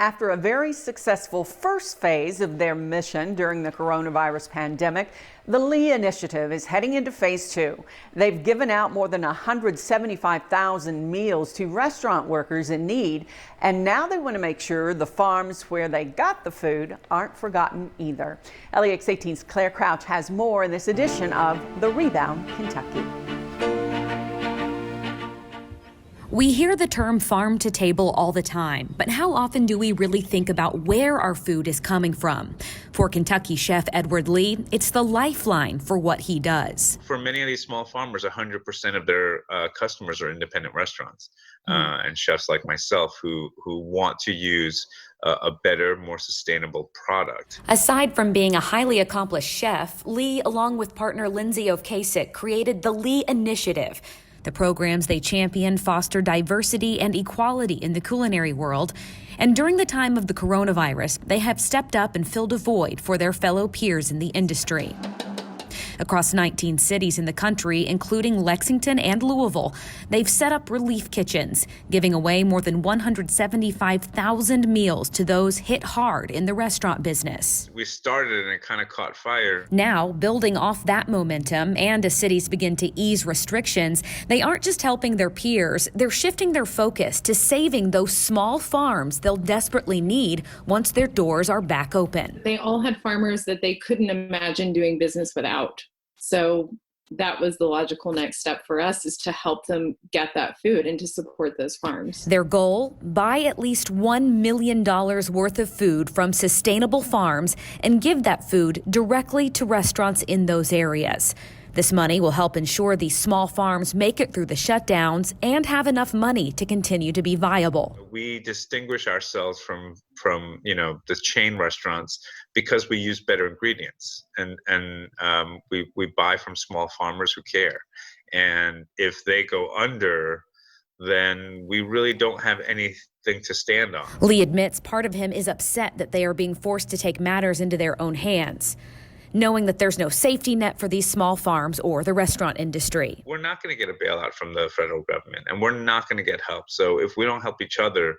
After a very successful first phase of their mission during the coronavirus pandemic, the Lee Initiative is heading into phase two. They've given out more than 175,000 meals to restaurant workers in need, and now they want to make sure the farms where they got the food aren't forgotten either. LEX 18's Claire Crouch has more in this edition of The Rebound Kentucky. We hear the term farm to table all the time, but how often do we really think about where our food is coming from? For Kentucky chef Edward Lee, it's the lifeline for what he does. For many of these small farmers, 100% of their customers are independent restaurants and chefs like myself who want to use a better, more sustainable product. Aside from being a highly accomplished chef, Lee, along with partner Lindsay O'Kasich, created the Lee Initiative. The programs they champion foster diversity and equality in the culinary world. And during the time of the coronavirus, they have stepped up and filled a void for their fellow peers in the industry. Across 19 cities in the country, including Lexington and Louisville, they've set up relief kitchens, giving away more than 175,000 meals to those hit hard in the restaurant business. We started and it kind of caught fire. Now, building off that momentum and as cities begin to ease restrictions, they aren't just helping their peers, they're shifting their focus to saving those small farms they'll desperately need once their doors are back open. They all had farmers that they couldn't imagine doing business without. So that was the logical next step for us, is to help them get that food and to support those farms. Their goal, buy at least $1 million worth of food from sustainable farms and give that food directly to restaurants in those areas. This money will help ensure these small farms make it through the shutdowns and have enough money to continue to be viable. We distinguish ourselves from the chain restaurants because we use better ingredients and we buy from small farmers who care. And if they go under, then we really don't have anything to stand on. Lee admits part of him is upset that they are being forced to take matters into their own hands, knowing that there's no safety net for these small farms or the restaurant industry. We're not going to get a bailout from the federal government, and we're not going to get help. So if we don't help each other,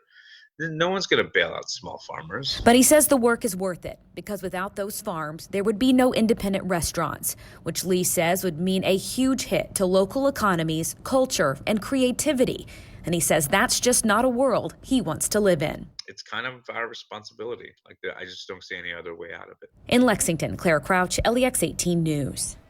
then no one's going to bail out small farmers. But he says the work is worth it, because without those farms, there would be no independent restaurants, which Lee says would mean a huge hit to local economies, culture, and creativity. And he says that's just not a world he wants to live in. It's kind of our responsibility. I just don't see any other way out of it. In Lexington, Claire Crouch, LEX 18 News.